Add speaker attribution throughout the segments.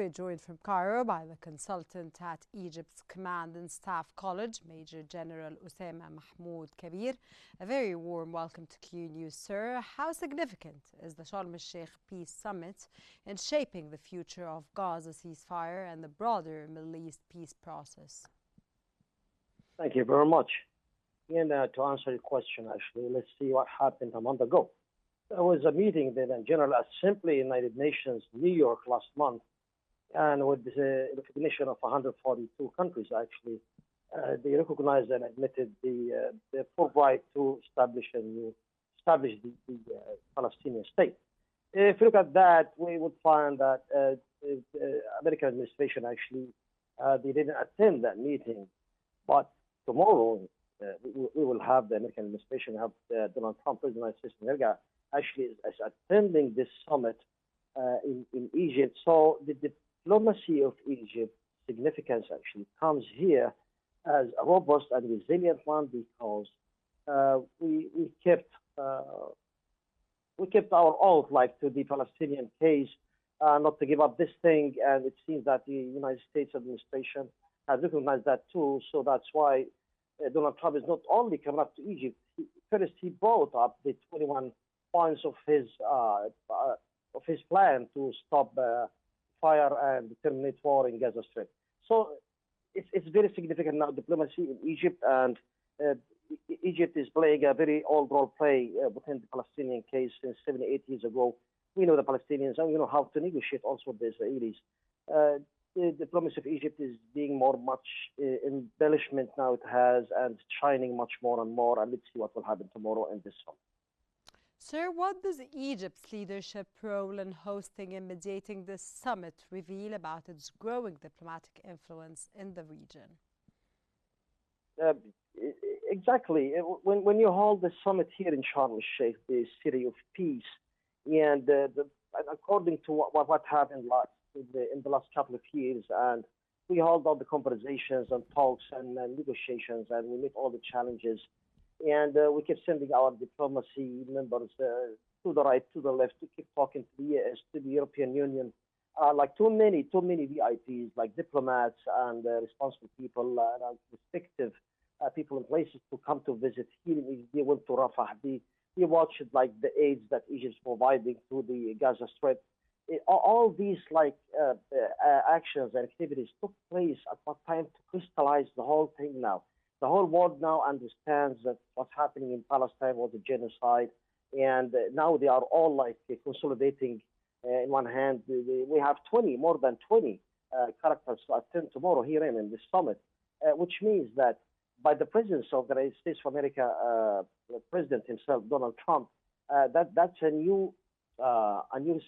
Speaker 1: We're joined from Cairo by the consultant at Egypt's Command and Staff College, Major General Osama Mahmoud Kabir. A very warm welcome to Qnews, sir. How significant is the Sharm el-Sheikh Peace Summit in shaping the future of Gaza ceasefire and the broader Middle East peace process?
Speaker 2: Thank you very much. And to answer your question, actually, let's see what happened a month ago. There was a meeting in the General Assembly, United Nations, New York last month, and with the recognition of 142 countries, actually, they recognized and admitted the full right to establish the Palestinian state. If you look at that, we would find that the American administration actually they didn't attend that meeting, but tomorrow we will have the American administration have Donald Trump, President of the United States of America, actually is attending this summit in Egypt. So the diplomacy of Egypt significance actually comes here as a robust and resilient one because we kept our oath, like to the Palestinian case, not to give up this thing, and it seems that the United States administration has recognized that too. So that's why Donald Trump is not only coming up to Egypt. First, he brought up the 21 points of his plan to stop fire and terminate war in Gaza Strip. So it's very significant now, diplomacy in Egypt, and Egypt is playing a very old role play within the Palestinian case since 78 years ago. We know the Palestinians and we know how to negotiate also with the Israelis. The diplomacy of Egypt is being much embellishment now it has, and shining much more and more, and let's see what will happen tomorrow in this summit.
Speaker 1: Sir, what does Egypt's leadership role in hosting and mediating this summit reveal about its growing diplomatic influence in the region?
Speaker 2: Exactly. When you hold the summit here in Sharm el-Sheikh, the city of peace, and according to what happened in the last couple of years, and we hold all the conversations and talks and negotiations, and we meet all the challenges. And we keep sending our diplomacy members to the right, to the left, to keep talking to the US, to the European Union, like too many VIPs, like diplomats and responsible people, respective people in places to come to visit here. They went to Rafah. They watched like the aids that Egypt's providing to the Gaza Strip. All these actions and activities took place at what time to crystallize the whole thing now. The whole world now understands that what's happening in Palestine was a genocide, and now they are all like consolidating. In one hand, we have more than 20 characters to attend tomorrow here in this summit, which means that by the presence of the United States of America, the president himself, Donald Trump, that's a new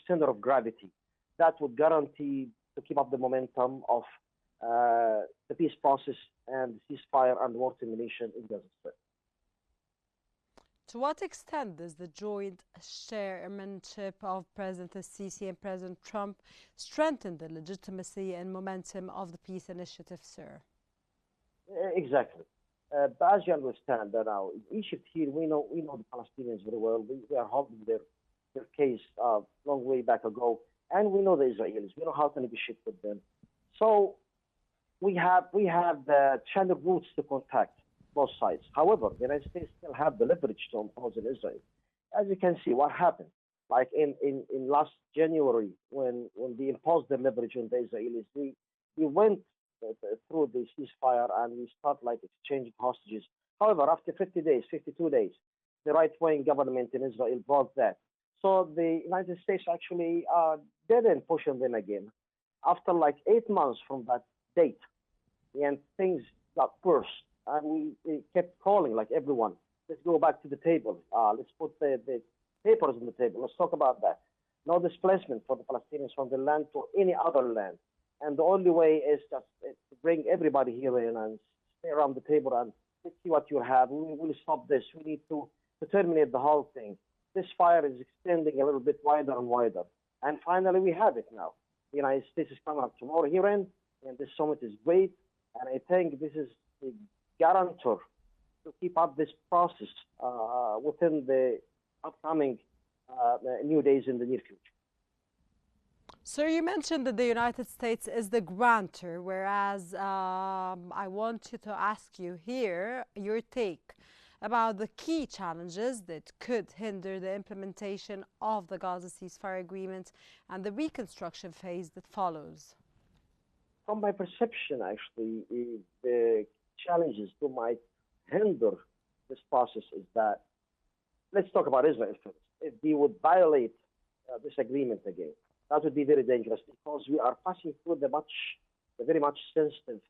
Speaker 2: center of gravity that would guarantee to keep up the momentum of the peace process and ceasefire and war termination in Gaza Strip.
Speaker 1: To what extent does the joint chairmanship of President al-Sisi and President Trump strengthen the legitimacy and momentum of the peace initiative, sir?
Speaker 2: Exactly. But as you understand that now, in Egypt here, we know the Palestinians very well. We are holding their case long way back ago, and we know the Israelis. We know how to negotiate with them. So we have the channel routes to contact both sides. However, the United States still have the leverage to impose in Israel. As you can see, what happened, like in last January, when they imposed the leverage on the Israelis, we went through the ceasefire and we start like exchanging hostages. However, after 50 days, 52 days, the right-wing government in Israel brought that. So the United States actually didn't push on them again. After like 8 months from that date, and things got worse, and we kept calling like everyone, let's go back to the table. Let's put the papers on the table. Let's talk about that. No displacement for the Palestinians from the land to any other land. And the only way is just to bring everybody here in and stay around the table and let's see what you have. We will stop this. We need to terminate the whole thing. This fire is extending a little bit wider and wider. And finally, we have it now. The United States is coming up tomorrow here and this summit is great. And I think this is the guarantor to keep up this process within the upcoming new days in the near future.
Speaker 1: Sir, you mentioned that the United States is the grantor, whereas I want to ask you here your take about the key challenges that could hinder the implementation of the Gaza ceasefire agreement and the reconstruction phase that follows.
Speaker 2: From my perception, actually, the challenges that might hinder this process is that, let's talk about Israel first. If they would violate this agreement again, that would be very dangerous because we are passing through the very much sensitive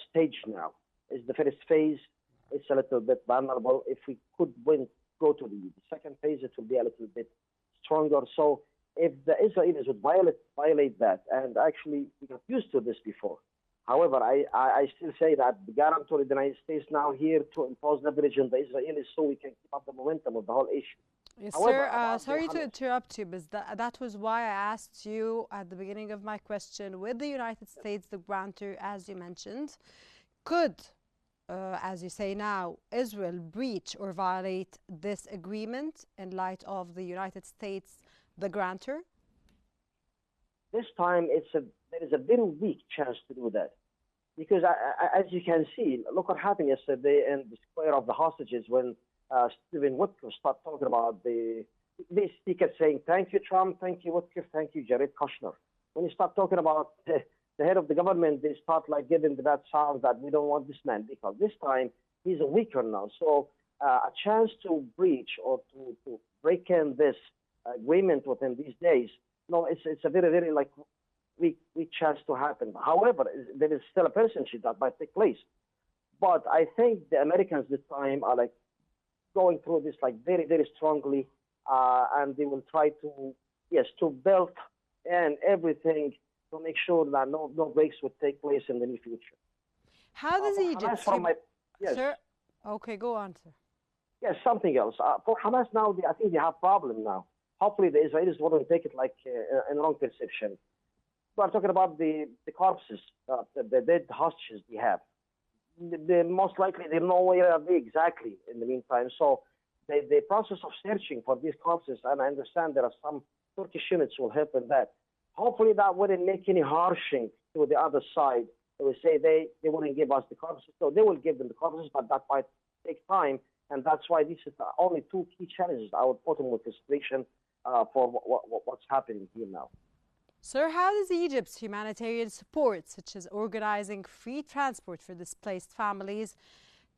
Speaker 2: stage now. It's the first phase. It's a little bit vulnerable. If we could go to the second phase, it will be a little bit stronger. So if the Israelis would violate that, and actually we got used to this before. However, I still say that the guarantor of the United States now here to impose leverage on the Israelis so we can keep up the momentum of the whole issue.
Speaker 1: Yes,
Speaker 2: However,
Speaker 1: sir, sorry to interrupt you, but that was why I asked you at the beginning of my question, with the United States, the grantor, as you mentioned, could, as you say now, Israel breach or violate this agreement in light of the United States, the grantor?
Speaker 2: This time, there is a very weak chance to do that. Because as you can see, look what happened yesterday in the square of the hostages when Stephen Woodcock started talking about the speaker saying, thank you, Trump, thank you, Woodcock, thank you, Jared Kushner. When you start talking about the head of the government, they start like giving that sound that we don't want this man because this time he's a weaker now. So a chance to breach or to break in this agreement within these days, no, it's a very, very like weak chance to happen. However, there is still a percentage that might take place. But I think the Americans this time are like going through this like very, very strongly, and they will try to build and everything to make sure that no breaks would take place in the near future.
Speaker 1: How does Egypt?
Speaker 2: Yes.
Speaker 1: Sir? Okay, go on, sir.
Speaker 2: Yes, something else. For Hamas now, I think they have a problem now. Hopefully the Israelis wouldn't take it like in wrong perception. We are talking about the corpses, the dead hostages they have. Most likely they know where are they exactly in the meantime. So the process of searching for these corpses, and I understand there are some Turkish units will help in that. Hopefully that wouldn't make any harshing to the other side. They will say they wouldn't give us the corpses, so they will give them the corpses, but that might take time. And that's why this is the only two key challenges I would put in with consideration for what's happening here now.
Speaker 1: Sir, how does Egypt's humanitarian support, such as organizing free transport for displaced families,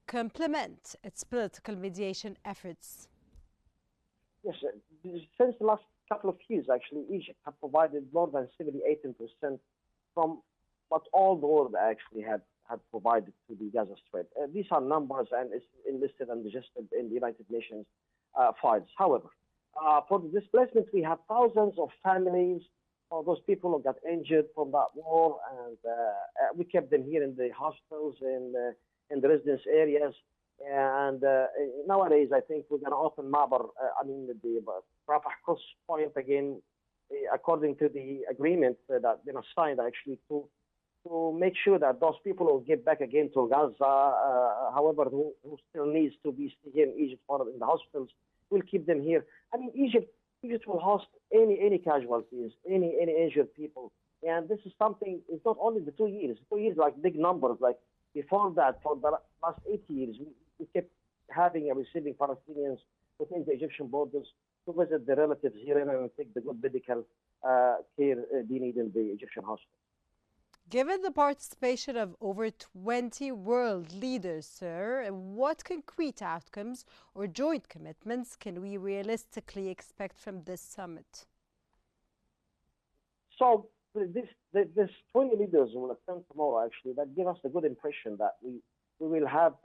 Speaker 1: complement its political mediation efforts?
Speaker 2: Yes, since the last couple of years, actually, Egypt have provided more than 70-80% from what all the world actually had provided to the Gaza Strip. These are numbers, and it's enlisted and registered in the United Nations files. However, for the displacement, we have thousands of families of those people who got injured from that war, and we kept them here in the hospitals, in the residence areas. And nowadays, I think we're going to open the Rafah cross point again, according to the agreement that been signed actually to make sure that those people will get back again to Gaza, however, who still needs to be here in Egypt or in the hospitals, we'll keep them here. I mean, Egypt will host any casualties, any injured people. And this is something, it's not only the 2 years. 2 years, like big numbers. Like before that, for the last 8 years, we kept having and receiving Palestinians within the Egyptian borders to visit their relatives here and take the good medical care they need in the Egyptian hospital.
Speaker 1: Given the participation of over 20 world leaders, sir, what concrete outcomes or joint commitments can we realistically expect from this summit?
Speaker 2: So this 20 leaders will attend tomorrow, actually, that give us a good impression that we will have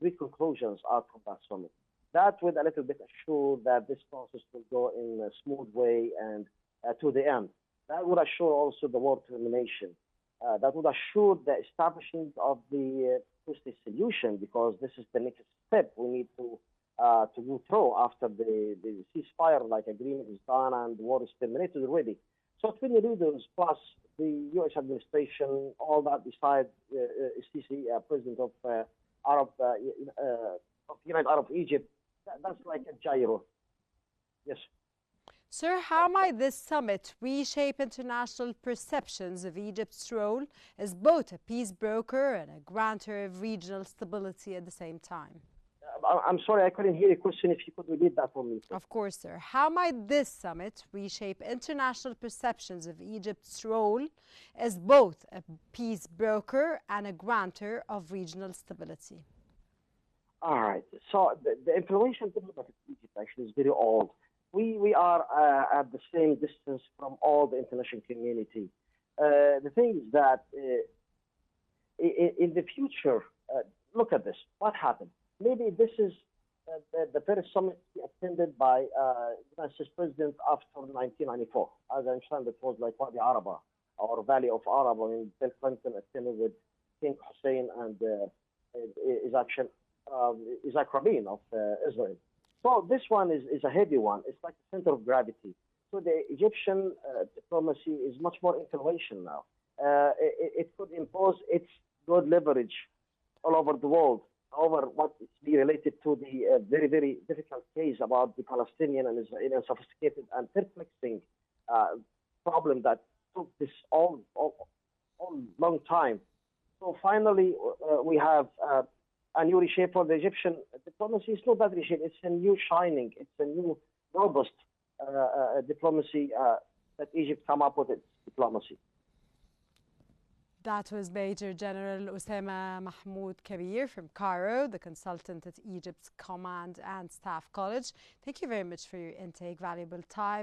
Speaker 2: big conclusions out from that summit. That would a little bit assure that this process will go in a smooth way and to the end. That would assure also the war termination. That would assure the establishment of the two-state solution, because this is the next step we need to go through after the ceasefire agreement is done and the war is terminated already. So 20 leaders plus the U.S. administration, all that beside Sisi, president of United Arab Egypt, that's like a gyro. Yes.
Speaker 1: Sir, how might this summit reshape international perceptions of Egypt's role as both a peace broker and a grantor of regional stability at the same time?
Speaker 2: I'm sorry, I couldn't hear your question. If you could repeat that for me, please.
Speaker 1: Of course, sir. How might this summit reshape international perceptions of Egypt's role as both a peace broker and a grantor of regional stability?
Speaker 2: All right. So the influential diplomatic Egypt actually is very old. We are at the same distance from all the international community. The thing is that in the future, look at this. What happened? Maybe this is the first summit attended by United States President after 1994. As I understand, it was like Wadi Araba or Valley of Arab. I mean, Bill Clinton attended with King Hussein and Isaac Rabin of Israel. So this one is a heavy one. It's like the center of gravity. So the Egyptian diplomacy is much more influential now. It could impose its good leverage all over the world. However, what is be related to the very, very difficult case about the Palestinian and Israeli sophisticated and perplexing problem that took this all long time. So finally, we have a new reshape for the Egyptian diplomacy. It's not that reshape. It's a new shining. It's a new robust diplomacy that Egypt come up with its diplomacy.
Speaker 1: That was Major General Osama Mahmoud Kabir from Cairo, the consultant at Egypt's Command and Staff College. Thank you very much for your intake, valuable time.